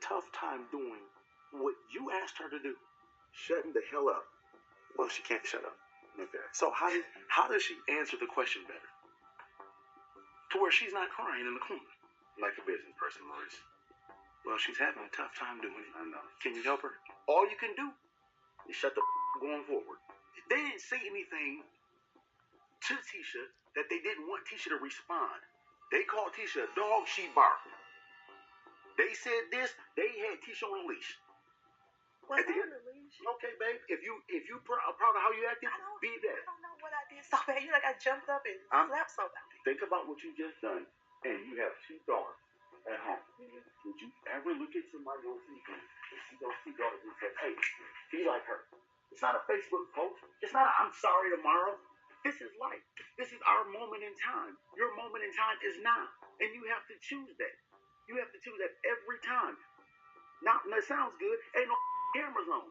tough time doing what you asked her to do. Shutting the hell up. Well, she can't shut up. Okay. So how does she answer the question better? To where she's not crying in the corner. Like a business person, Maurice. Well, she's having a tough time doing it. I know. Can you help her? All you can do is shut the going forward. They didn't say anything to Tisha that they didn't want Tisha to respond. They called Tisha a dog, she barked. They said this, they had Tisha on a leash. Was I on the leash? Okay, babe. If you proud of how you acted, be that. I don't know what I did so bad. You like I jumped up and slapped somebody. Think about what you just done, and you have 2 daughters at home. Mm-hmm. Would you ever look at somebody on TV and see those 2 daughters and say, hey, be like her? It's not a Facebook post. It's not a I'm sorry tomorrow. This is life. This is our moment in time. Your moment in time is now. And you have to choose that. You have to choose that every time. Now, that sounds good. Ain't no cameras on.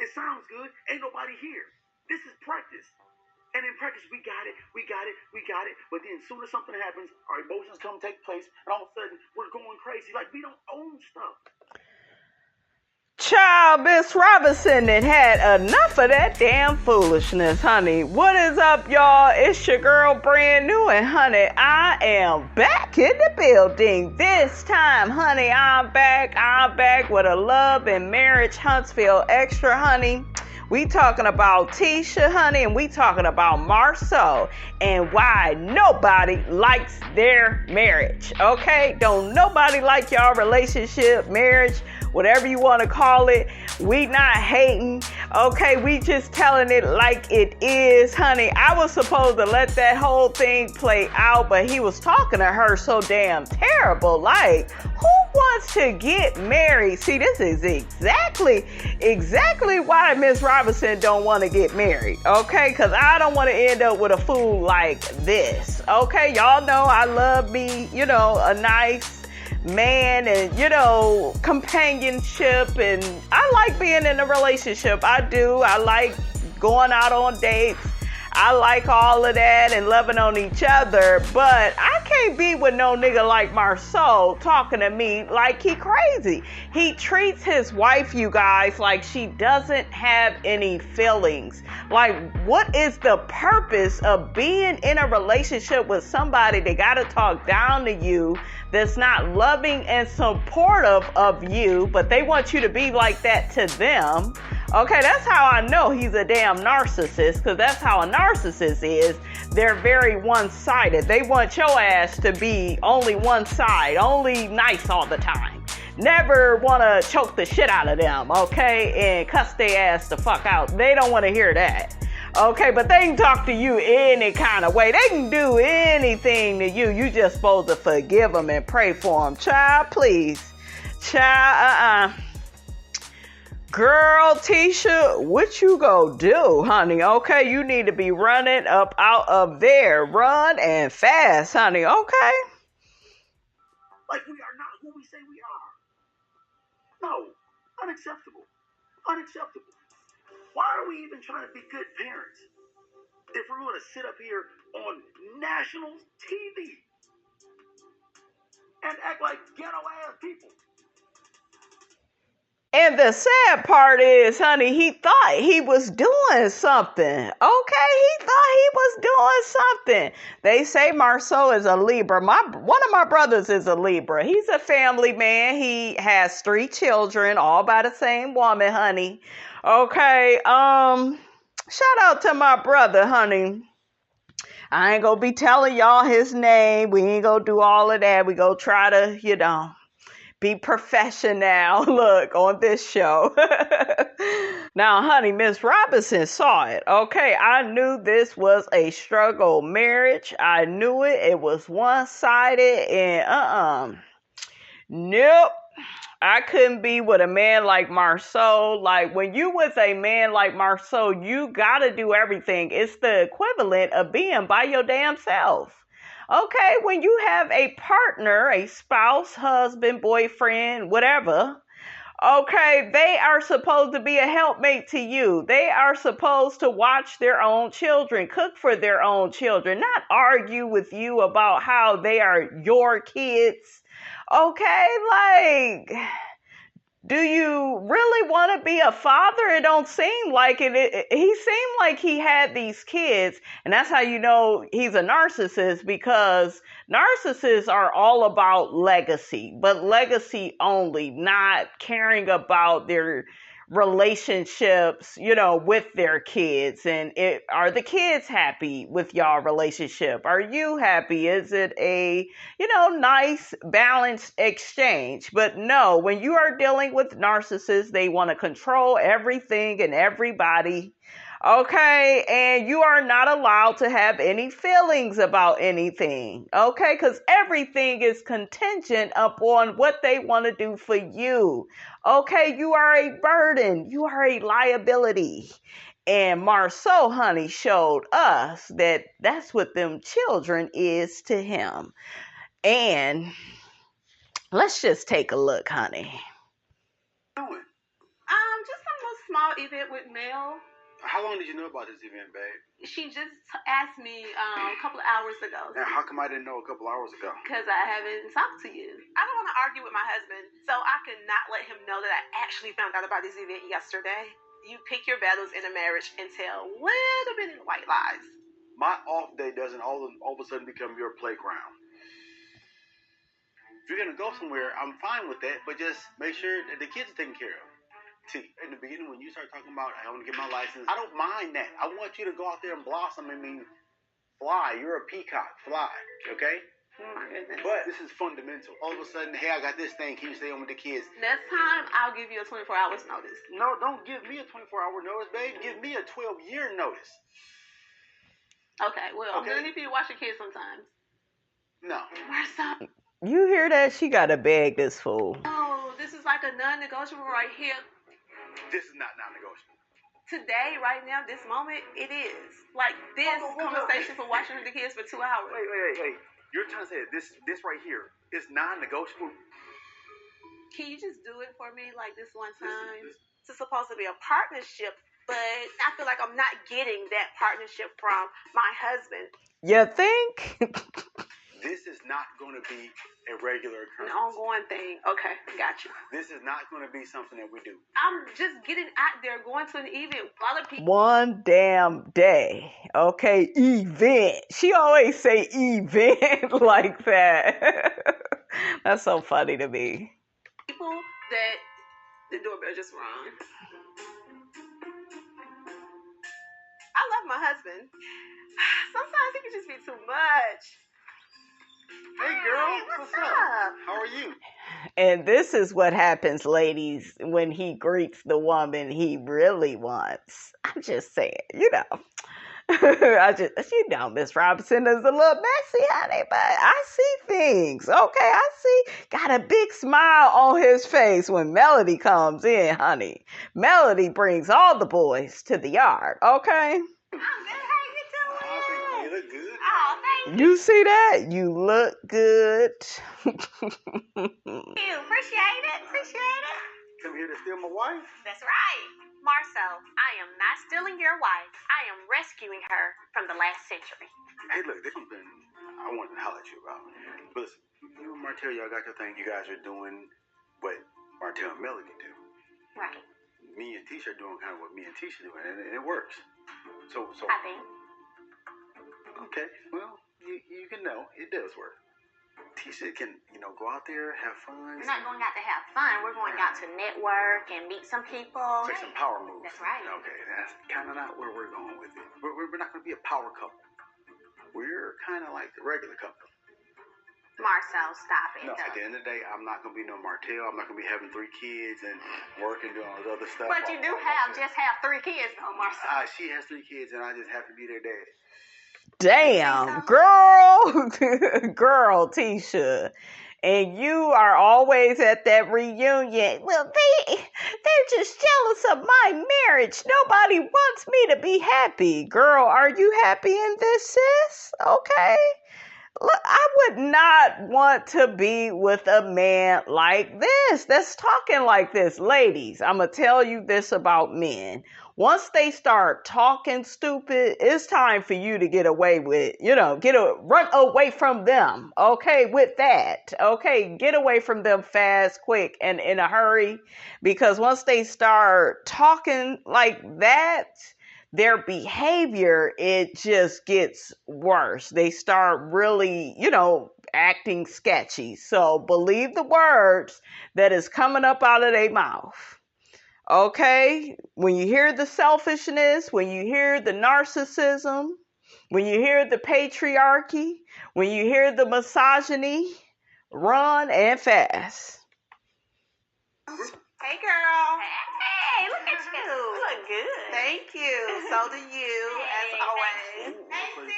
It sounds good. Ain't nobody here. This is practice. And in practice, we got it. But then as soon as something happens, our emotions come take place, and all of a sudden, we're going crazy. Like, we don't own stuff. Child, Miss Robinson had had enough of that damn foolishness, honey. What is up, y'all? It's your girl, Brand New, and honey, I am back in the building. This time, honey, I'm back with a Love and Marriage Huntsville Extra, honey. We talking about Tisha, honey, and we talking about Marsau and why nobody likes their marriage, okay? Don't nobody like y'all relationship, marriage, whatever you want to call it. We not hating, okay? We just telling it like it is, honey. I was supposed to let that whole thing play out, but he was talking to her so damn terrible. Like, who wants to get married? See, this is exactly why Miss Robinson don't want to get married, okay? Because I don't want to end up with a fool like this, okay? Y'all know I love me, a nice man and, companionship, and I like being in a relationship. I do. I like going out on dates. I like all of that and loving on each other, but I can't be with no nigga like Marsau talking to me like he crazy. He treats his wife, you guys, like she doesn't have any feelings. Like, what is the purpose of being in a relationship with somebody that gotta talk down to you, that's not loving and supportive of you, but they want you to be like that to them? Okay, that's how I know he's a damn narcissist, because that's how a narcissist is. They're very one-sided. They want your ass to be only one side, only nice all the time. Never want to choke the shit out of them, okay, and cuss their ass the fuck out. They don't want to hear that. Okay, but they can talk to you any kind of way. They can do anything to you. You just supposed to forgive them and pray for them. Child, please. Child, Girl, Tisha, what you go do, honey? Okay, you need to be running up out of there. Run and fast, honey, okay? Like we are not who we say we are. No, unacceptable. Unacceptable. Why are we even trying to be good parents if we're going to sit up here on national TV and act like ghetto-ass people? And the sad part is, honey, he thought he was doing something. Okay, he thought he was doing something. They say Marsau is a Libra. One of my brothers is a Libra. He's a family man. He has 3 children, all by the same woman, honey. Okay, shout out to my brother, honey. I ain't gonna be telling y'all his name. We ain't gonna do all of that. We gonna try to, be professional, look, on this show. Now, honey, Miss Robinson saw it. Okay, I knew this was a struggle marriage. I knew it. It was one-sided and nope. I couldn't be with a man like Marsau. Like, when you with a man like Marsau, you gotta do everything. It's the equivalent of being by your damn self. Okay, when you have a partner, a spouse, husband, boyfriend, whatever, okay, they are supposed to be a helpmate to you. They are supposed to watch their own children, cook for their own children, not argue with you about how they are your kids. Okay, like, do you really want to be a father? It don't seem like it. He seemed like he had these kids, and that's how you know he's a narcissist, because narcissists are all about legacy, but legacy only, not caring about their relationships, with their kids. And are the kids happy with y'all relationship? Are you happy? Is it a, nice balanced exchange? But no, when you are dealing with narcissists, they want to control everything and everybody. Okay, and you are not allowed to have any feelings about anything. Okay, because everything is contingent upon what they want to do for you. Okay, you are a burden. You are a liability. And Marsau', honey, showed us that that's what them children is to him. And let's just take a look, honey. Just a little small event with Mel. How long did you know about this event, babe? She just asked me a couple of hours ago. And how come I didn't know a couple hours ago? Because I haven't talked to you. I don't want to argue with my husband, so I could not let him know that I actually found out about this event yesterday. You pick your battles in a marriage and tell little bit of white lies. My off day doesn't all of a sudden become your playground. If you're going to go somewhere, I'm fine with that, but just make sure that the kids are taken care of. See, in the beginning, when you start talking about, I want to get my license, I don't mind that. I want you to go out there and blossom. I mean, fly. You're a peacock. Fly. Okay? Oh my goodness. But this is fundamental. All of a sudden, hey, I got this thing. Can you stay on with the kids? Next time, I'll give you a 24 hours notice. No, don't give me a 24-hour notice, babe. Give me a 12-year notice. Okay, well, I'm going to need you to watch your kids sometimes. No. Marsau'. You hear that? She got to beg this fool. Oh, this is like a non-negotiable right here. This is not non-negotiable. Today, right now, this moment, it is. Like this conversation for watching the kids for 2 hours. Wait. You're trying to say that this right here is non-negotiable? Can you just do it for me like this one time? It's supposed to be a partnership, but I feel like I'm not getting that partnership from my husband. You think? This is not going to be a regular occurrence. An ongoing thing. Okay, got you. This is not going to be something that we do. I'm just getting out there, going to an event with other people. One damn day. Okay, event. She always say event like that. That's so funny to me. People that the doorbell just rung. I love my husband. Sometimes he can just be too much. Hey girl, what's up? How are you? And this is what happens, ladies, when he greets the woman he really wants. I'm just saying, Miss Robinson is a little messy, honey, but I see things. Okay, I see. Got a big smile on his face when Melody comes in, honey. Melody brings all the boys to the yard, okay? I'm good. How you doing? You look good. Oh, thank You see that? You look good. you. Appreciate it. Come here to steal my wife? That's right. Marsau', I am not stealing your wife. I am rescuing her from the last century. Hey, look, there's something I wanted to holler at you about. But listen, you and Martell, y'all got your thing. You guys are doing what Martell and Melody do. Right. Me and Tisha are doing kind of what me and Tisha do, and it works. So. I think. Okay, well, you can know it does work. Tisha can, go out there, have fun. We're not going out to have fun. We're going out to network and meet some people. Make some power moves. That's right. Okay, that's kind of not where we're going with it. We're not going to be a power couple. We're kind of like the regular couple. Marsau', stop it. No, at the end of the day, I'm not going to be no Martell. I'm not going to be having 3 kids and working, doing all this other stuff. But you do just have 3 kids, though, Marsau'. She has 3 kids, and I just have to be their daddy. Damn, girl, Tisha. And you are always at that reunion. Well, they're just jealous of my marriage. Nobody wants me to be happy. Girl, are you happy in this, sis? Okay. Look, I would not want to be with a man like this that's talking like this. Ladies, I'm going to tell you this about men. Once they start talking stupid, it's time for you to get away with, run away from them. Okay, with that. Okay, get away from them fast, quick, and in a hurry. Because once they start talking like that, their behavior, it just gets worse. They start really, acting sketchy. So believe the words that is coming up out of their mouth. Okay? When you hear the selfishness, when you hear the narcissism, when you hear the patriarchy, when you hear the misogyny, run and fast. Hey, girl. Hey, look at you. You look good. Thank you. So do you, as always. Hey, C,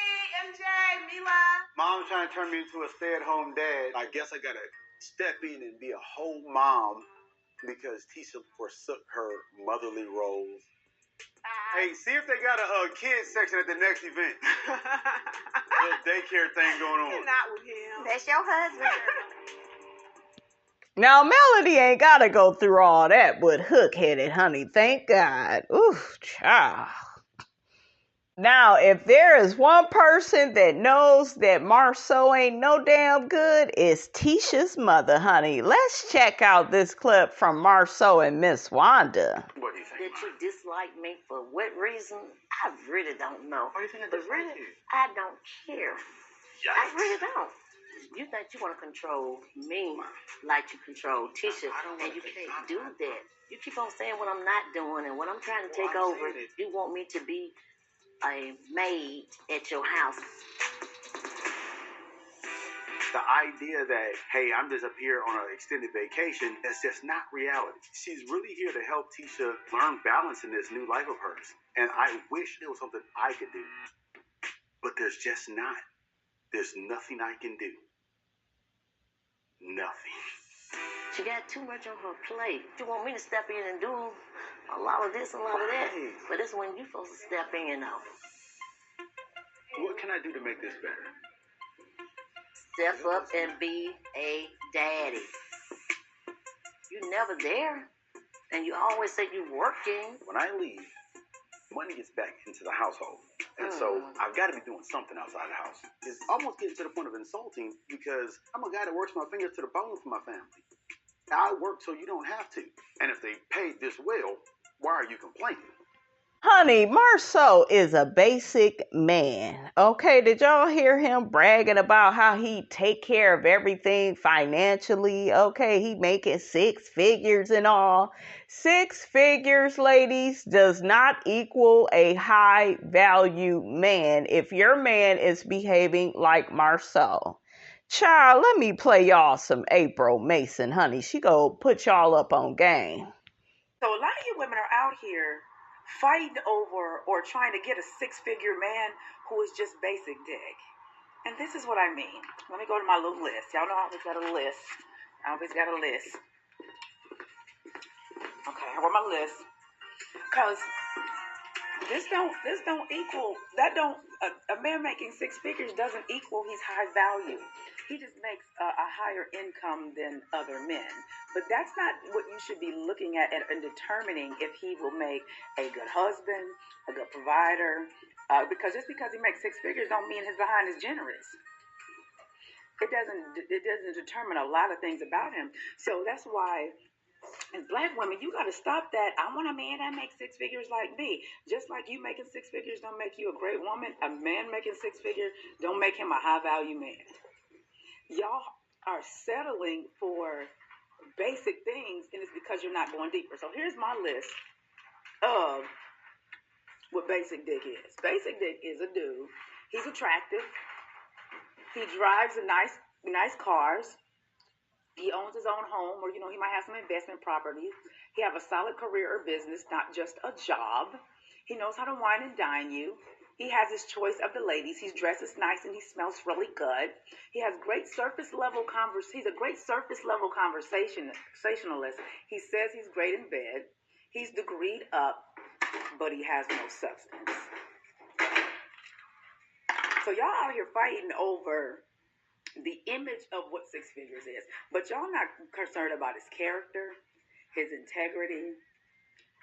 MJ, Mila. Mom's trying to turn me into a stay-at-home dad. I guess I gotta step in and be a whole mom because Tisha forsook her motherly roles. Hey, see if they got a kids section at the next event. Little daycare thing going on. You're not with him. That's your husband. Now, Melody ain't got to go through all that with hook-headed, honey. Thank God. Oof, child. Now, if there is one person that knows that Marsau' ain't no damn good, it's Tisha's mother, honey. Let's check out this clip from Marsau' and Miss Wanda. What do you think? That you dislike me for what reason? I really don't know. Why do you think I But dislike really, you? I don't care. I really don't. You think you want to control me like you control Tisha, and you can't do that. You keep on saying what I'm not doing and what I'm trying to take over. You want me to be a maid at your house. The idea that, hey, I'm just up here on an extended vacation, that's just not reality. She's really here to help Tisha learn balance in this new life of hers. And I wish there was something I could do. But there's just not. There's nothing I can do. Nothing. She got too much on her plate. You want me to step in and do a lot of this, a lot of that. But it's when you're supposed to step in, though. What can I do to make this better? Step up and be a daddy. You never there. And you always say you're working. When I leave, money gets back into the household. And so I've got to be doing something outside the house. It's almost getting to the point of insulting because I'm a guy that works my fingers to the bone for my family. I work so you don't have to. And if they paid this well, why are you complaining? Honey, Marsau' is a basic man. Okay, did y'all hear him bragging about how he take care of everything financially? Okay, he making 6 figures and all. 6 figures, ladies, does not equal a high value man if your man is behaving like Marsau'. Child, let me play y'all some April Mason, honey. She go put y'all up on game. So a lot of you women are out here fighting over or trying to get a 6-figure man who is just basic dick. And this is what I mean. Let me go to my little list. Y'all know I always got a list. Okay, I wrote my list. Because this don't equal, a man making 6 figures doesn't equal he's high value. He just makes a higher income than other men. But that's not what you should be looking at and determining if he will make a good husband, a good provider. Because just because he makes 6 figures don't mean his behind is generous. It doesn't determine a lot of things about him. So that's why, as black women, you got to stop that. I want a man that makes 6 figures like me. Just like you making 6 figures don't make you a great woman, a man making 6 figures don't make him a high value man. Y'all are settling for basic things, and it's because you're not going deeper. So here's my list of what basic dick is. Basic dick is a dude. He's attractive. He drives a nice cars. He owns his own home, or he might have some investment properties. He have a solid career or business, not just a job. He knows how to wine and dine you. He has his choice of the ladies. He dresses nice and he smells really good. He has great surface level He's a great surface level conversationalist. He says he's great in bed. He's degreed up, but he has no substance. So y'all out here fighting over the image of what six figures is. But y'all not concerned about his character, his integrity,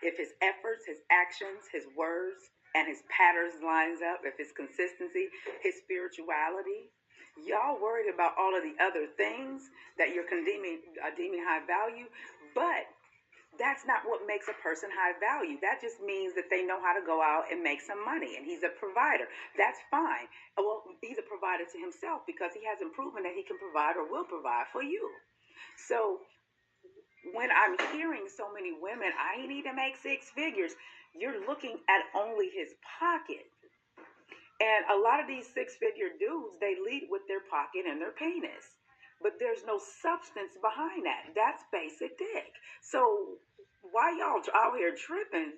if his efforts, his actions, his words, and his patterns lines up, if his consistency, his spirituality. Y'all worried about all of the other things that you're deeming high value, but that's not what makes a person high value. That just means that they know how to go out and make some money, and he's a provider. That's fine. Well, he's a provider to himself because he hasn't proven that he can provide or will provide for you. So when I'm hearing so many women, I need to make six figures, you're looking at only his pocket. And a lot of these six-figure dudes, they lead with their pocket and their penis. But there's no substance behind that. That's basic dick. So why y'all out here tripping?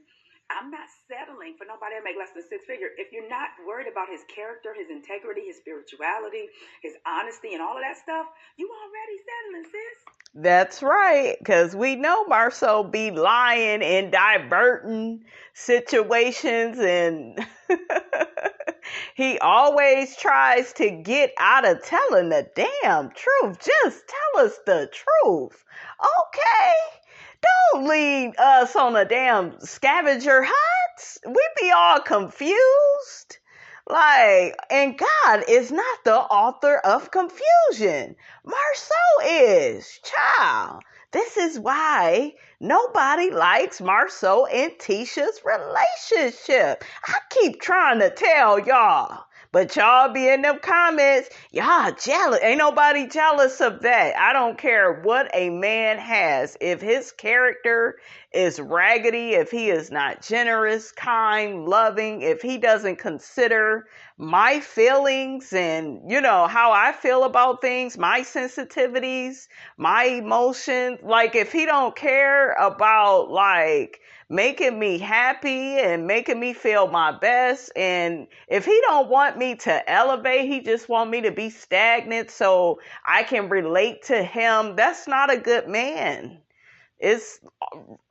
I'm not settling for nobody to make less than six figure. If you're not worried about his character, his integrity, his spirituality, his honesty, and all of that stuff, you already settling, sis. That's right, because we know Marsau be lying and diverting situations, and he always tries to get out of telling the damn truth. Just tell us the truth, okay? Don't lead us on a damn scavenger hunt. We be all confused. Like, and God is not the author of confusion. Marsau is, child. This is why nobody likes Marsau and Tisha's relationship. I keep trying to tell y'all, but y'all be in them comments, y'all jealous. Ain't nobody jealous of that. I don't care what a man has. If his character is raggedy, if he is not generous, kind, loving, if he doesn't consider my feelings and, you know, how I feel about things, my sensitivities, my emotions, like if he don't care about like making me happy and making me feel my best, and if he don't want me to elevate, he just want me to be stagnant so I can relate to him, that's not a good man. It's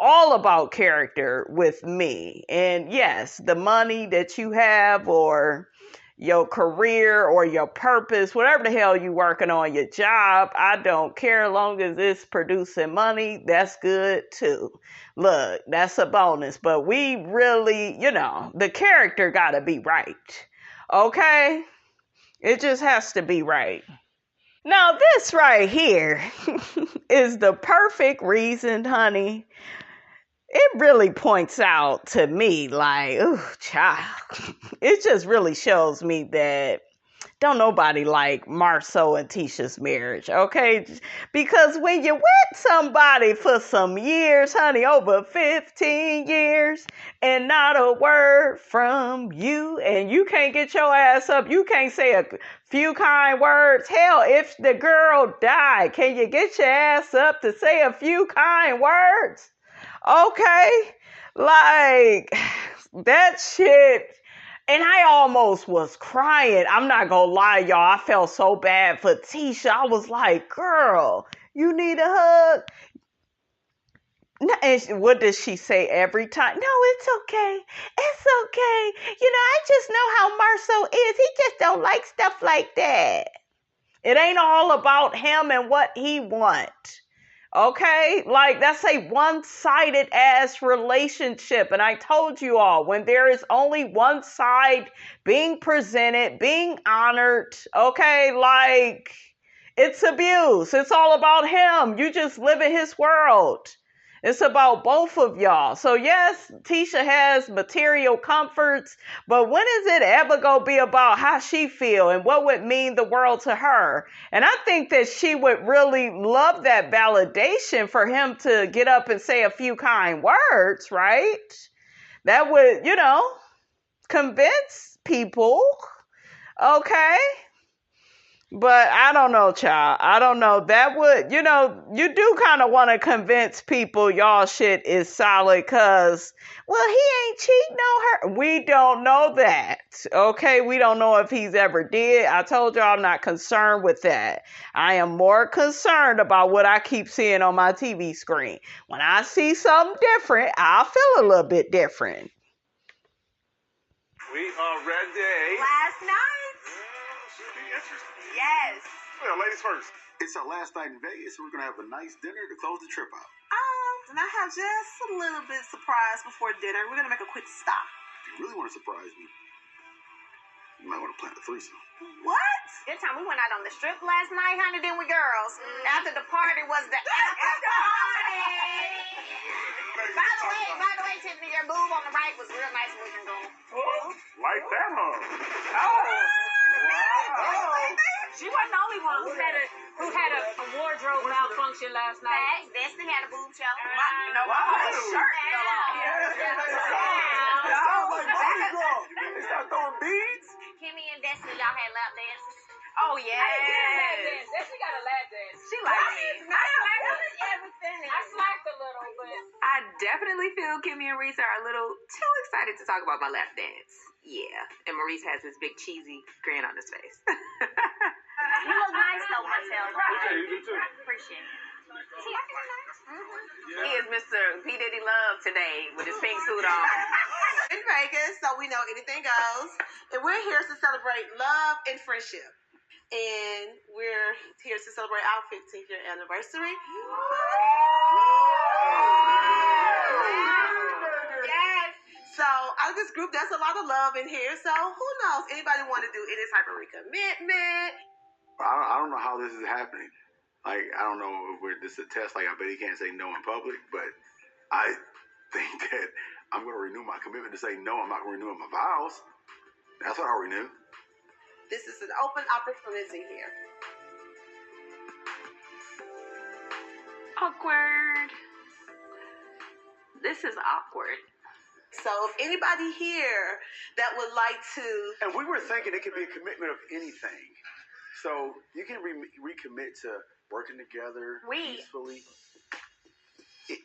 all about character with me. And yes, the money that you have or your career or your purpose, whatever the hell you working on, your job, I don't care, as long as it's producing money, that's good too. Look, that's a bonus, but we really, you know, the character gotta be right, okay? It just has to be right. Now this right here is the perfect reason, honey. It really points out to me like, ooh, child. It just really shows me that don't nobody like Marsau and Tisha's marriage, okay? Because when you're with somebody for some years, honey, over 15 years, and not a word from you, and you can't get your ass up, you can't say a few kind words. Hell, if the girl died, can you get your ass up to say a few kind words? Okay? Like, that shit. And I almost was crying. I'm not gonna lie, y'all. I felt so bad for Tisha. I was like, girl, you need a hug? And what does she say every time? No, it's okay. It's okay. You know, I just know how Marsau is. He just don't like stuff like that. It ain't all about him and what he wants. Okay, like that's a one-sided ass relationship. And I told you all, when there is only one side being presented, being honored, okay, like it's abuse. It's all about him. You just live in his world. It's about both of y'all. So yes, Tisha has material comforts, but when is it ever going to be about how she feel and what would mean the world to her? And I think that she would really love that validation for him to get up and say a few kind words, right? That would, you know, convince people, okay? But I don't know, child. I don't know. That would, you know, you do kind of want to convince people y'all shit is solid because, well, he ain't cheating on her. We don't know that, okay? We don't know if he's ever did. I told y'all I'm not concerned with that. I am more concerned about what I keep seeing on my TV screen. When I see something different, I'll feel a little bit different. We are ready. Last night. Should be interesting. Yes. Well, ladies first. It's our last night in Vegas, so we're going to have a nice dinner to close the trip out. And I have just a little bit surprise before dinner. We're gonna make a quick stop. If you really want to surprise me, you might want to plan a threesome. What? That time we went out on the strip last night, honey, then we girls. After the party was the after party. By the way, Tiffany, your boob on the right was real nice looking, girl. Like that, huh? She wasn't the only one who had a wardrobe malfunction last night. Thanks. Destiny had a boob show. No, my shirt fell off. They start throwing beads? Kimmy and Destiny, y'all had lap dances. Oh yeah. I didn't get a lap dance. She got a lap dance. She liked me. I slacked a little, but I definitely feel Kimmy and Reese are a little too excited to talk about my lap dance. Yeah, and Maurice has this big cheesy grin on his face. You look nice though, Marcel. Okay, you do too. Appreciate it. See, I think I'm nice. He is Mr. P. Diddy Love today with his pink suit on. In Vegas, so we know anything goes. And we're here to celebrate love and friendship. And we're here to celebrate our 15th year anniversary. Yes. So out of this group, there's a lot of love in here. So who knows? Anybody want to do any type of recommitment? I don't know how this is happening. Like, I don't know if this is a test. Like, I bet he can't say no in public, but I think that I'm going to renew my commitment to say no. I'm not going to renew my vows. That's what I'll renew. This is an open opportunity here. Awkward. This is awkward. So if anybody here that would like to... And we were thinking it could be a commitment of anything. So you can recommit to working together peacefully.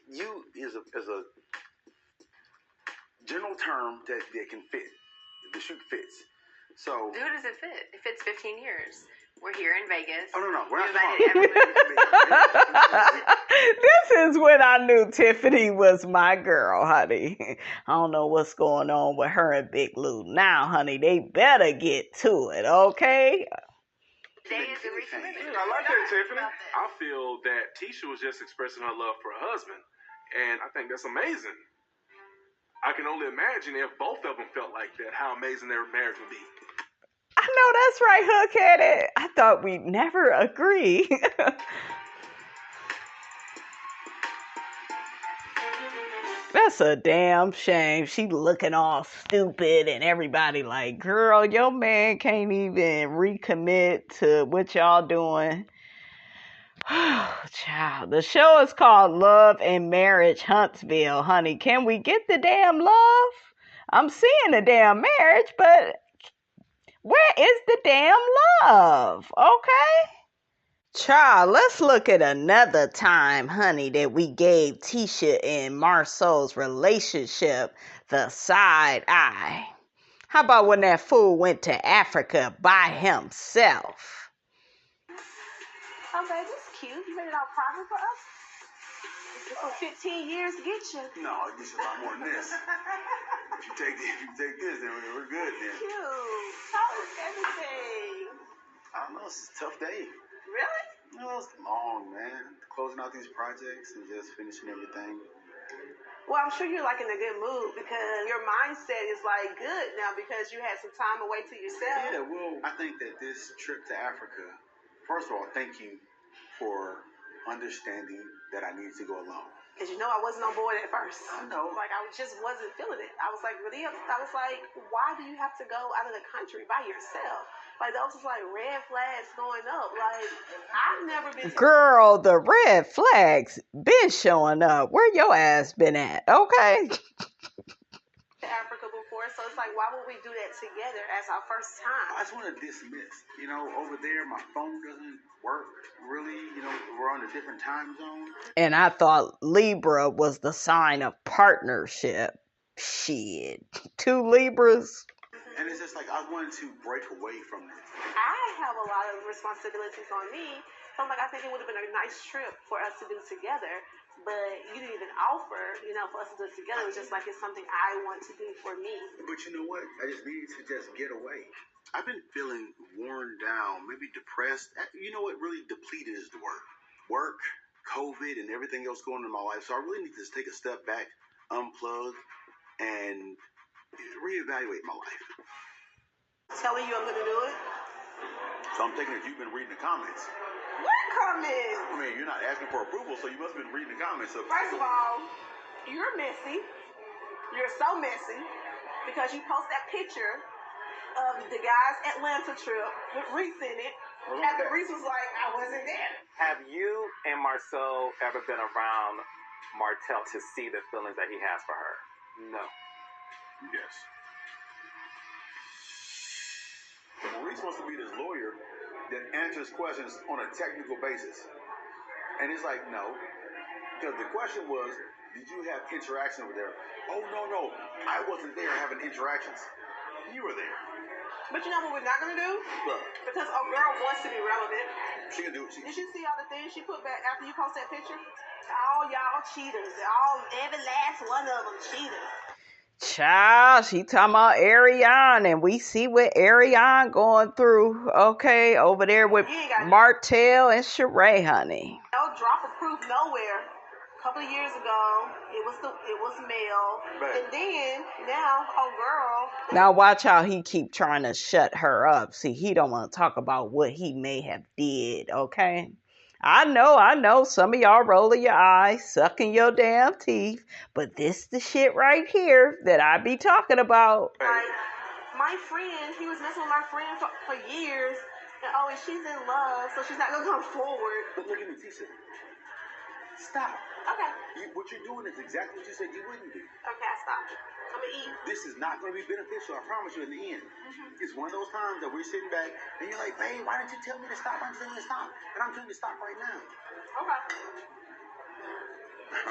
You is a general term that can fit. The shoe fits. So Who does it fit? It fits 15 years. We're here in Vegas. Oh no, we're not This is when I knew Tiffany was my girl, honey. I don't know what's going on with her and Big Lou now, honey. They better get to it, okay? I like that, Tiffany. I feel that Tisha was just expressing her love for her husband, and I think that's amazing. I can only imagine if both of them felt like that, how amazing their marriage would be. I know that's right, Hook-headed. I thought we'd never agree. That's a damn shame. She looking all stupid and everybody like, girl, your man can't even recommit to what y'all doing. Child, the show is called Love and Marriage Huntsville, honey. Can we get the damn love? I'm seeing the damn marriage, but where is the damn love? Okay? Child, let's look at another time, honey, that we gave Tisha and Marsau'S relationship the side eye. How about when that fool went to Africa by himself? Oh, baby, it's cute. You made it all private for us? It took 15 years to get you. No, it gets a lot more than this. If you take this, then we're good then. Cute. How is everything? I don't know, it's a tough day. Really? No, it's long, man. Closing out these projects and just finishing everything. Well, I'm sure you're like in a good mood because your mindset is like good now because you had some time away to yourself. Yeah, well, I think that this trip to Africa, first of all, thank you for understanding that I needed to go alone. Because you know I wasn't on board at first. I know. Like I just wasn't feeling it. I was like really upset. I was like, why do you have to go out of the country by yourself? Like those was like red flags going up. Like I've never been Girl, the red flags been showing up. Where your ass been at? Okay. to Africa before, so it's like, why would we do that together as our first time? I just want to dismiss, over there my phone doesn't work really, we're on a different time zone. And I thought Libra was the sign of partnership. Shit. 2 Libras. And it's just like I wanted to break away from this. I have a lot of responsibilities on me. So I'm like, I think it would have been a nice trip for us to do together. but you didn't even offer, for us to do it together. It was just like it's something I want to do for me. But you know what? I just needed to just get away. I've been feeling worn down, maybe depressed. You know what really depleted is the word. Work, COVID, and everything else going on in my life. So I really need to just take a step back, unplug, and reevaluate my life. Telling you I'm going to do it? So I'm thinking that you've been reading the comments. What comments? I mean, you're not asking for approval, so you must have been reading the comments. First of all, you're messy. You're so messy because you post that picture of the guys' Atlanta trip with Reese in it. After Reese was like, I wasn't there. Have you and Marsau ever been around Martell to see the feelings that he has for her? No. Yes. Maurice wants to be this lawyer that answers questions on a technical basis. And he's like, no. Because the question was, did you have interaction over there? Oh, no. I wasn't there having interactions. You were there. But you know what we're not going to do? What? Because a girl wants to be relevant. She can do it. Did you see all the things she put back after you post that picture? All y'all cheaters. Every last one of them cheaters. Child, she talking about Ariane, and we see what Ariane going through, okay, over there with Martell and Sheree, honey. No drop of proof nowhere. A couple of years ago, it was male, right. And then now, girl. Now watch how he keep trying to shut her up. See, he don't want to talk about what he may have did, okay? I know, some of y'all rolling your eyes, sucking your damn teeth, but this the shit right here that I be talking about. Like, my friend, he was messing with my friend for years, and she's in love, so she's not gonna come forward. But look at me, Tisha. Stop. Okay. What you're doing is exactly what you said you wouldn't do. Okay, I stopped. I'm gonna eat. This is not going to be beneficial, I promise you, in the end. Mm-hmm. It's one of those times that we're sitting back and you're like, babe, why didn't you tell me to stop? I'm telling you to stop. And I'm telling you to stop right now. Okay.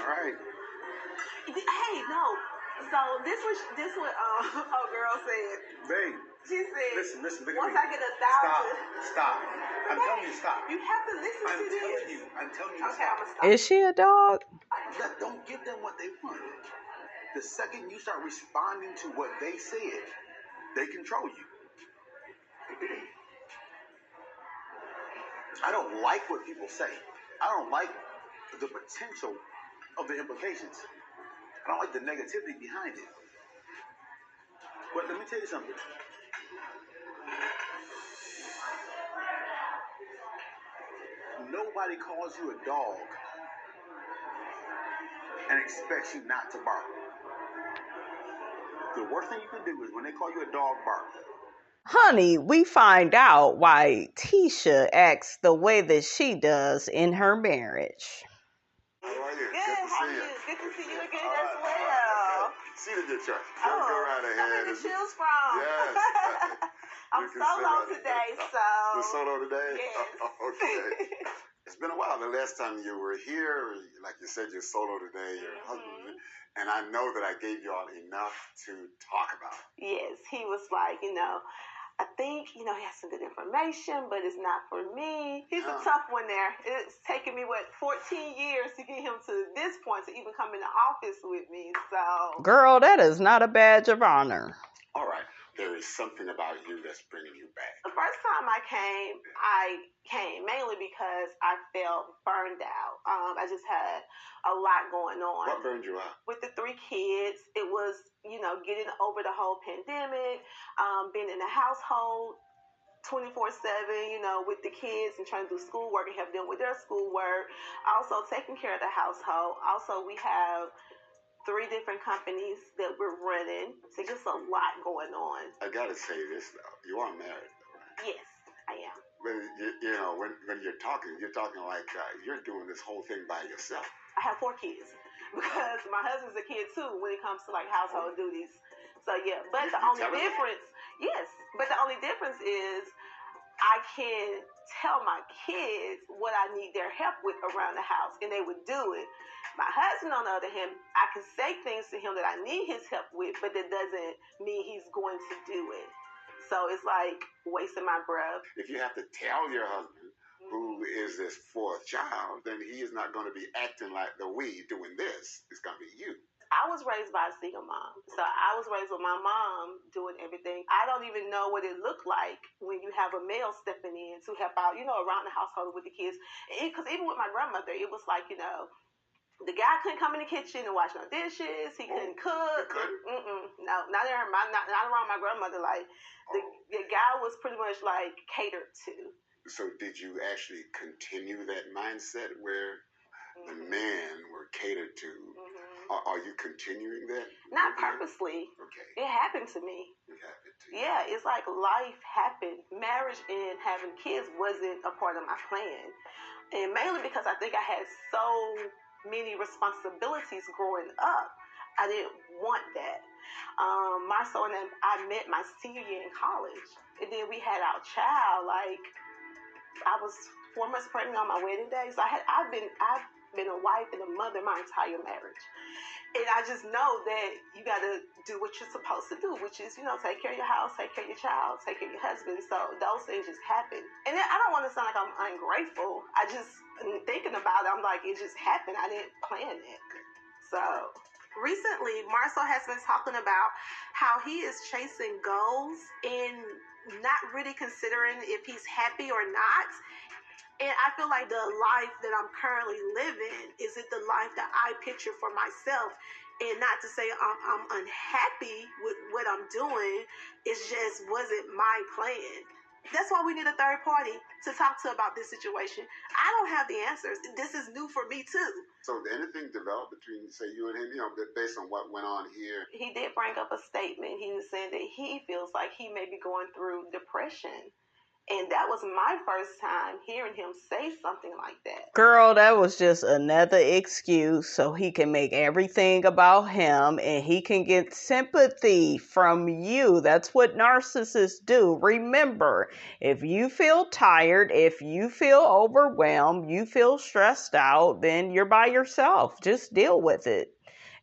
All right. Hey, no. So this was a girl said. Babe. She said, listen, once I get 1,000. Stop. I'm telling you to stop. You have to listen to this. I'm telling you to okay, stop. I'm gonna stop. Is she a dog? Don't give them what they want. The second you start responding to what they said, they control you. I don't like what people say. I don't like the potential of the implications. I don't like the negativity behind it. But let me tell you something. Nobody calls you a dog and expects you not to bark. The worst thing you can do is when they call you a dog, bark. Honey, we find out why Tisha acts the way that she does in her marriage. How are you? Good, how are you? Good to see you again as well. See the good church. Go right ahead. Where to choose from? Yes. I'm solo today, so. You're solo today? Yes. Okay. It's been a while. The last time you were here, like you said, you're solo today, your husband, and I know that I gave y'all enough to talk about. Yes, he was like, I think, he has some good information, but it's not for me. He's a tough one there. It's taken me, 14 years to get him to this point to even come in the office with me, so. Girl, that is not a badge of honor. All right. There is something about you that's bringing you back. The first time I came mainly because I felt burned out. I just had a lot going on. What burned you out? With the 3 kids, it was, getting over the whole pandemic, being in the household 24/7, with the kids and trying to do schoolwork and help them with their schoolwork. Also taking care of the household. Also, we have 3 different companies that we're running. So just a lot going on. I gotta say this though, you are married, right? Yes, I am. But when you're talking like you're doing this whole thing by yourself. I have 4 kids because my husband's a kid too when it comes to like household duties. So yeah, but the only difference is I can tell my kids what I need their help with around the house, and they would do it. My husband, on the other hand, I can say things to him that I need his help with, but that doesn't mean he's going to do it. So it's like wasting my breath. If you have to tell your husband who is this fourth child, then he is not going to be acting like the we doing this. It's going to be you. I was raised by a single mom. So I was raised with my mom doing everything. I don't even know what it looked like when you have a male stepping in to help out, around the household with the kids. Because even with my grandmother, it was like, the guy couldn't come in the kitchen and wash no dishes. He couldn't cook. No, not around my grandmother. Like, the guy was pretty much, like, catered to. So did you actually continue that mindset where the men were catered to? Are you continuing that? Not purposely. Okay. It happened to me. It happened to you. Yeah, it's like life happened. Marriage and having kids wasn't a part of my plan. And mainly because I think I had so many responsibilities growing up. I didn't want that. Marsau and I met my senior year in college. And then we had our child, like, I was 4 months pregnant on my wedding day. So I've been a wife and a mother my entire marriage. And I just know that you got to do what you're supposed to do, which is, take care of your house, take care of your child, take care of your husband. So those things just happen. And then I don't want to sound like I'm ungrateful. I just, thinking about it, I'm like, it just happened. I didn't plan it. So recently, Marsau has been talking about how he is chasing goals and not really considering if he's happy or not. And I feel like the life that I'm currently living, is it the life that I picture for myself? And not to say I'm unhappy with what I'm doing. It's just wasn't my plan. That's why we need a third party to talk to about this situation. I don't have the answers. This is new for me too. So did anything develop between, say, you and him, based on what went on here? He did bring up a statement. He was saying that he feels like he may be going through depression. And that was my first time hearing him say something like that. Girl, that was just another excuse so he can make everything about him and he can get sympathy from you. That's what narcissists do. Remember, if you feel tired, if you feel overwhelmed, you feel stressed out, then you're by yourself. Just deal with it.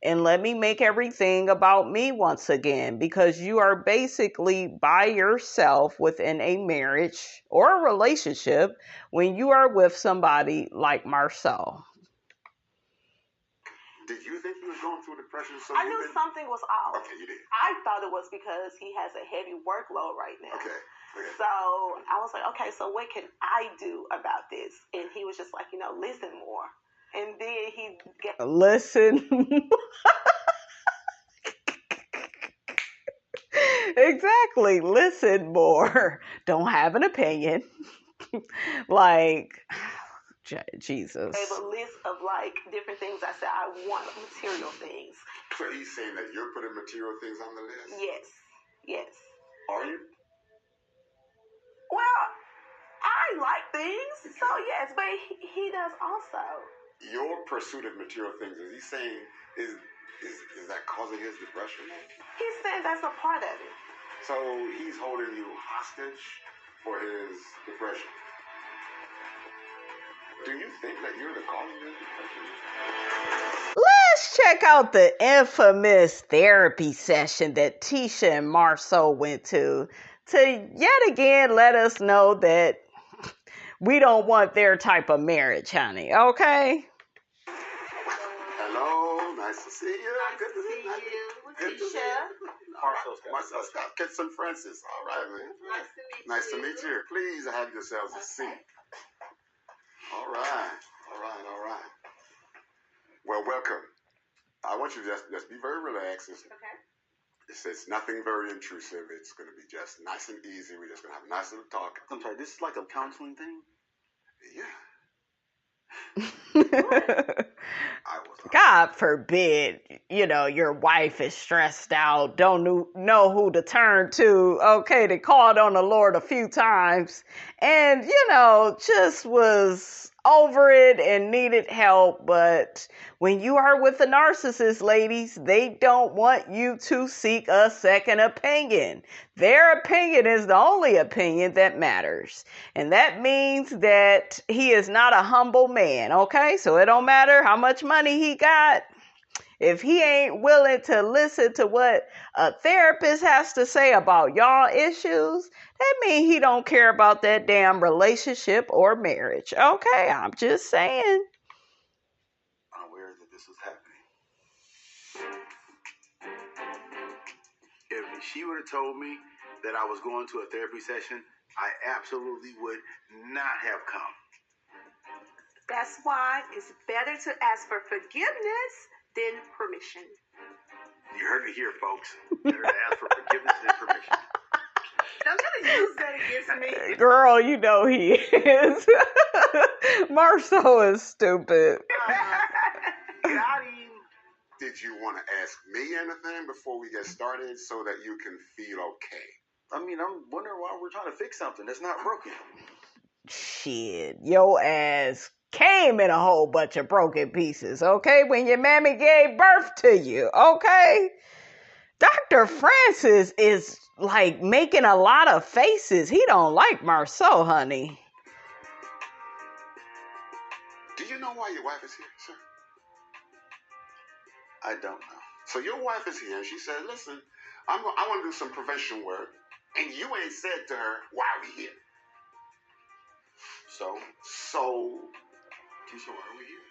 And let me make everything about me once again, because you are basically by yourself within a marriage or a relationship when you are with somebody like Marsau. Did you think he was going through depression? I knew something was off. Okay, you did. I thought it was because he has a heavy workload right now. Okay. So I was like, okay, so what can I do about this? And he was just like, listen more. And then he listen. Exactly. Listen more. Don't have an opinion. Like, Jesus. gave a list of like different things. I said I want material things. So he's saying that you're putting material things on the list? Yes. Are you? Well, I like things, so yes, but he does also. Your pursuit of material things, is he saying, is that causing his depression? He's saying that's a part of it. So he's holding you hostage for his depression. Do you think that you're the cause of his depression? Let's check out the infamous therapy session that Tisha and Marsau went to yet again let us know that we don't want their type of marriage, honey. Okay? Hello, nice to see you. Good to see you. Good to see you. Marsau'S got St. Francis. All right, man. Nice to meet you. Please have yourselves a seat. All right. Well, welcome. I want you to just be very relaxed. Okay. It's nothing very intrusive. It's going to be just nice and easy. We're just going to have a nice little talk. I'm sorry, this is like a counseling thing? Yeah. God forbid, your wife is stressed out, don't know who to turn to. Okay, they called on the Lord a few times and, just was over it and needed help. But when you are with a narcissist, ladies, they don't want you to seek a second opinion. Their opinion is the only opinion that matters. And that means that he is not a humble man, okay? So it don't matter how much money he got. If he ain't willing to listen to what a therapist has to say about y'all issues, that means he don't care about that damn relationship or marriage. Okay, I'm just saying. Unaware that this was happening. If she would have told me that I was going to a therapy session, I absolutely would not have come. That's why it's better to ask for forgiveness than permission. You heard it here, folks. Better to ask for forgiveness than permission. Don't try to use that against me. Girl, you know he is. Marsau is stupid. Got him. Did you want to ask me anything before we get started so that you can feel okay? I mean, I'm wondering why we're trying to fix something that's not broken. Shit, your ass came in a whole bunch of broken pieces, okay? When your mammy gave birth to you, okay? Dr. Francis is like making a lot of faces. He don't like Marsau, honey. Do you know why your wife is here, sir? I don't know. So your wife is here, and she said, listen, I want to do some prevention work, and you ain't said to her, why are we here? So, Tisha, why are we here?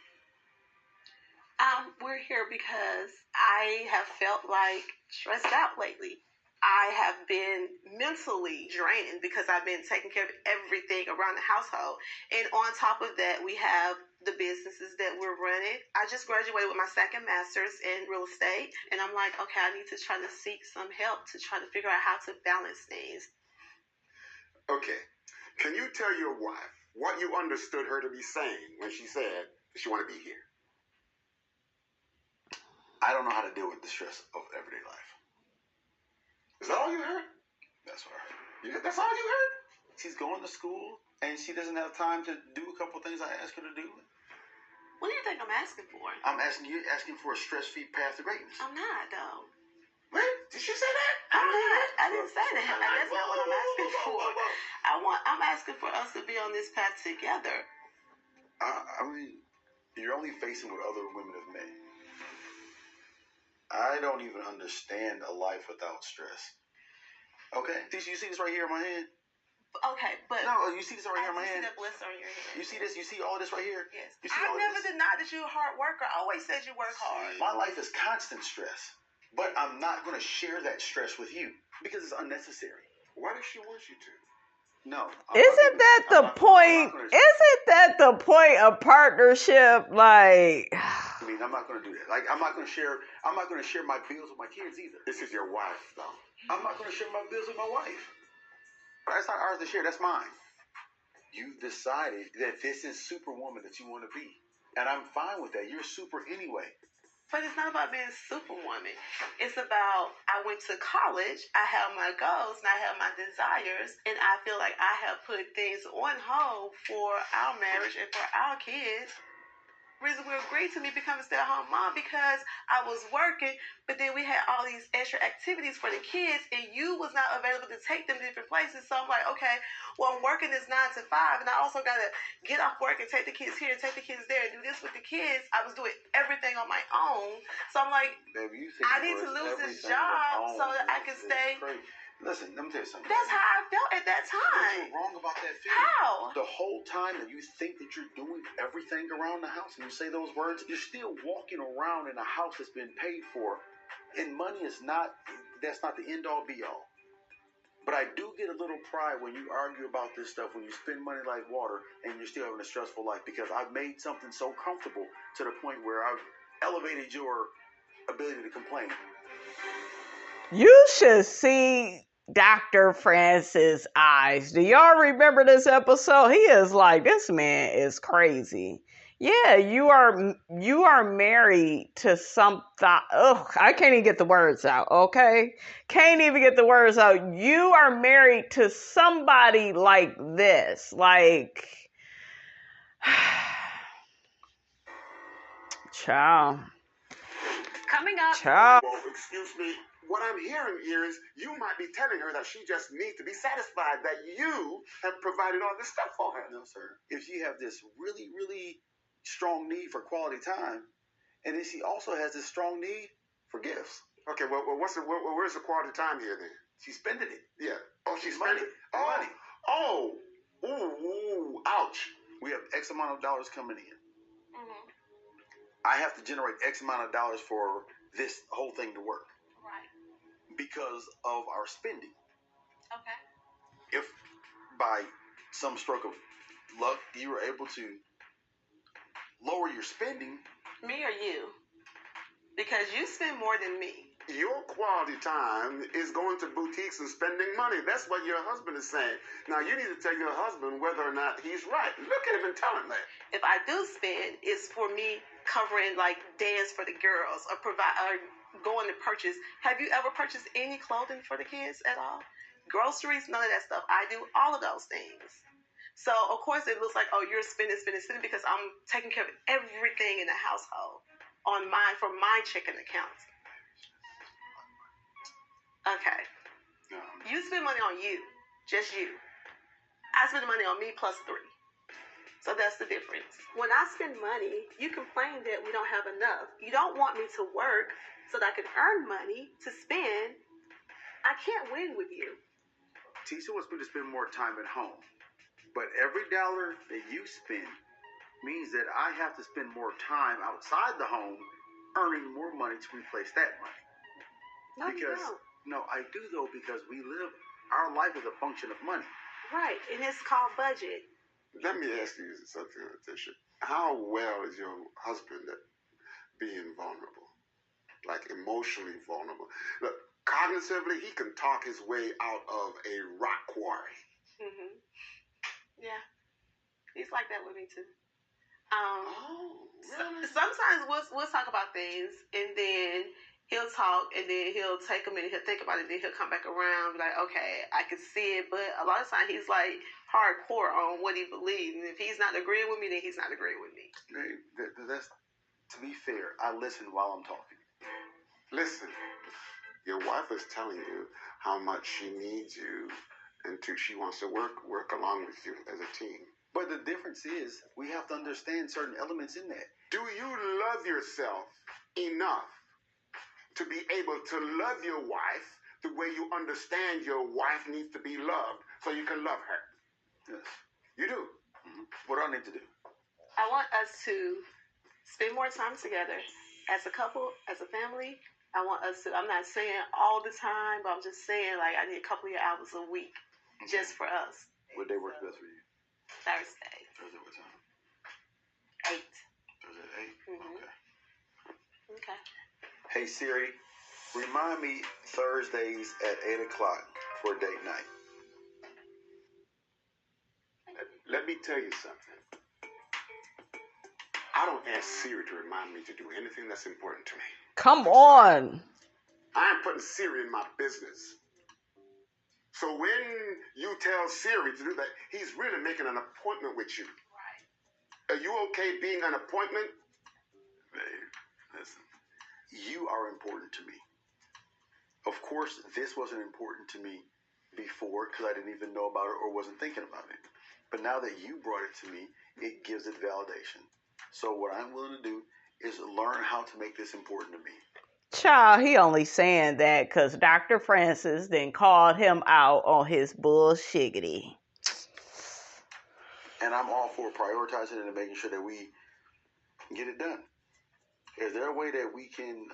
We're here because I have felt like stressed out lately. I have been mentally drained because I've been taking care of everything around the household. And on top of that, we have the businesses that we're running. I just graduated with my second master's in real estate. And I'm like, okay, I need to try to seek some help to try to figure out how to balance things. Okay. Can you tell your wife what you understood her to be saying when she said she wanted to be here? I don't know how to deal with the stress of everyday life. Is that all you heard? That's what I heard. That's all you heard? She's going to school, and she doesn't have time to do a couple things I asked her to do. What do you think I'm asking for? I'm asking for a stress-free path to greatness. I'm not, though. What? Did she say that? I'm not. I didn't say that. That's not what I'm asking for. I'm asking for us to be on this path together. I mean, you're only facing what other women have made. I don't even understand a life without stress. Okay? You see this right here in my hand? Okay, but... No, you see this right here in my hand? I see that blister on your hand. You see this? You see all this right here? Yes. You see I never denied that you're a hard worker. I always said you work hard. My life is constant stress. But I'm not going to share that stress with you because it's unnecessary. Why does she want you to? No. Isn't that the point? Isn't that the point of partnership? Like, I mean, I'm not going to do that. Like, I'm not going to share my bills with my kids either. This is your wife, though. I'm not going to share my bills with my wife. That's not ours to share. That's mine. You've decided that this is Superwoman that you want to be. And I'm fine with that. You're super anyway. But it's not about being Superwoman. It's about, I went to college, I have my goals, and I have my desires, and I feel like I have put things on hold for our marriage and for our kids. The reason we agreed to me becoming a stay-at-home mom because I was working, but then we had all these extra activities for the kids, and you was not available to take them to different places. So I'm like, okay, well, I'm working this 9 to 5, and I also got to get off work and take the kids here and take the kids there and do this with the kids. I was doing everything on my own. So I'm like, baby, I need to lose this job so that I can stay. Listen, let me tell you something. That's how I felt at that time. You're wrong about that feeling. How? The whole time that you think that you're doing everything around the house and you say those words, you're still walking around in a house that's been paid for. And money is that's not the end all be all. But I do get a little pride when you argue about this stuff, when you spend money like water and you're still having a stressful life, because I've made something so comfortable to the point where I've elevated your ability to complain. you should see Dr. Francis' eyes. Do y'all remember this episode? He is like, this man is crazy. Yeah, you are married to something. I can't even get the words out, okay? Can't even get the words out. You are married to somebody like this. Like, child. Coming up. Child. Well, excuse me. What I'm hearing here is you might be telling her that she just needs to be satisfied that you have provided all this stuff for her. No, sir. If you have this really, really strong need for quality time, And then she also has this strong need for gifts. Okay, well, where's the quality time here then? She's spending it. Yeah. Oh, she's money. spending it? Oh. Money. Oh. Ooh, ouch. We have X amount of dollars coming in. Mm-hmm. I have to generate X amount of dollars for this whole thing to work. Right. Because of our spending. Okay. If by some stroke of luck you were able to lower your spending. Me or you? Because you spend more than me. Your quality time is going to boutiques and spending money. That's what your husband is saying. Now, you need to tell your husband whether or not he's right. Look at him and tell him that. If I do spend, it's for me covering, like, dance for the girls or going to purchase. Have you ever purchased any clothing for the kids at all? Groceries, none of that stuff. I do all of those things. So, of course, it looks like, oh, you're spending because I'm taking care of everything in the household from my checking accounts. Okay. You spend money on you. Just you. I spend money on me plus 3. So that's the difference. When I spend money, you complain that we don't have enough. You don't want me to work so that I can earn money to spend. I can't win with you. Tisha wants me to spend more time at home. But every dollar that you spend means that I have to spend more time outside the home earning more money to replace that money. No, you don't. No, I do though, because our life is a function of money. Right, and it's called budget. Let me ask you something, Tisha. How well is your husband at being vulnerable? Like emotionally vulnerable? Look, cognitively, he can talk his way out of a rock quarry. Mm-hmm. Yeah. He's like that with me too. Really? Sometimes we'll talk about things and then he'll talk and then he'll take a minute, he'll think about it, then he'll come back around, be like, okay, I can see it. But a lot of times he's like hardcore on what he believes. And if he's not agreeing with me, then he's not agreeing with me. That's, to be fair, I listen while I'm talking. Listen, your wife is telling you how much she needs you and she wants to work along with you as a team. But the difference is we have to understand certain elements in that. Do you love yourself enough to be able to love your wife the way you understand your wife needs to be loved so you can love her? Yes. You do? Mm-hmm. What do I need to do? I want us to spend more time together as a couple, as a family. I want us to, I'm not saying all the time, but I'm just saying like I need a couple of hours a week just for us. What day works best for you? Thursday. Thursday what time? 8. Thursday at 8? Mm-hmm. Okay. Hey Siri, remind me Thursdays at 8 o'clock for date night. Let me tell you something. I don't ask Siri to remind me to do anything that's important to me. Come on. I am putting Siri in my business. So when you tell Siri to do that, he's really making an appointment with you. Right. Are you okay being an appointment? Babe, listen. You are important to me. Of course, this wasn't important to me before because I didn't even know about it or wasn't thinking about it. But now that you brought it to me, it gives it validation. So what I'm willing to do is learn how to make this important to me. Child, he only saying that because Dr. Francis then called him out on his bullshiggity. And I'm all for prioritizing it and making sure that we get it done. Is there a way that we can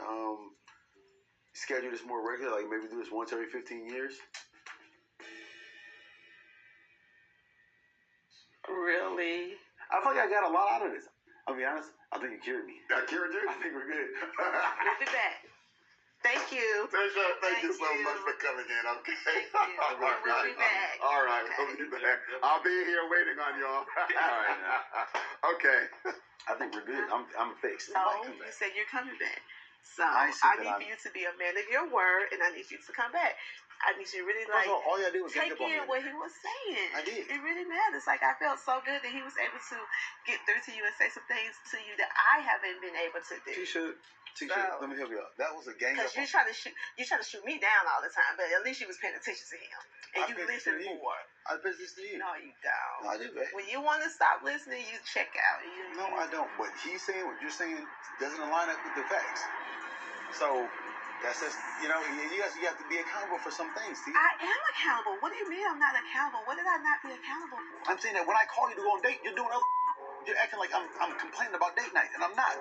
schedule this more regular, like maybe do this once every 15 years? Really? I feel like I got a lot out of this. I'll be honest, I think you cured me. I cured you? I think we're good. We'll be back. Thank you. Tisha, thank you so much for coming in, okay? Thank you. We'll be back. All right, we'll be back. I'll be here waiting on y'all. All right, now. Okay. I think we're good. I'm fixed. No, you said you're coming back. So I need for you to be a man of your word, and I need you to come back. I need you to really all you gotta do was take in what he was saying. I did. It really matters. Like I felt so good that he was able to get through to you and say some things to you that I haven't been able to do. Tisha, Tisha, let me help you out. That was a gang up. Because you try to shoot me down all the time, but at least you was paying attention to him. And you listen more. I bet this to you. No, you don't. No, I do, babe. When you want to stop listening, you check out. No, I don't. But he's saying what you're saying doesn't align up with the facts. So that's just, you know, you have to be accountable for some things, see? I am accountable. What do you mean I'm not accountable? What did I not be accountable for? I'm saying that when I call you to go on a date, you're doing other. You're acting like I'm complaining about date night, and I'm not.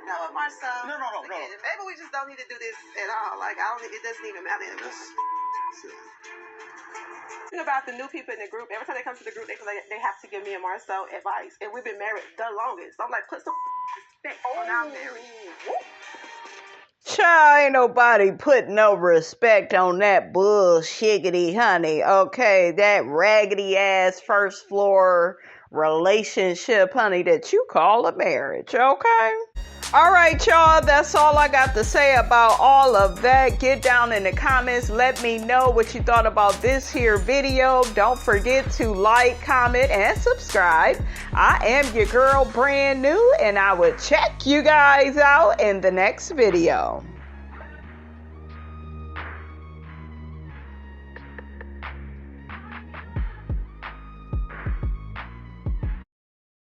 No, Marsau. No. Maybe we just don't need to do this at all. Like, it doesn't even matter anymore. Think about the new people in the group. Every time they come to the group, they feel like they have to give me and Marsau advice. And we've been married the longest. So I'm like, put some respect on our marriage. Child, ain't nobody put no respect on that bullshiggity, honey. Okay, that raggedy ass first floor relationship, honey, that you call a marriage. Okay. All right, y'all, that's all I got to say about all of that. Get down in the comments. Let me know what you thought about this here video. Don't forget to like, comment, and subscribe. I am your girl, brand new, and I will check you guys out in the next video.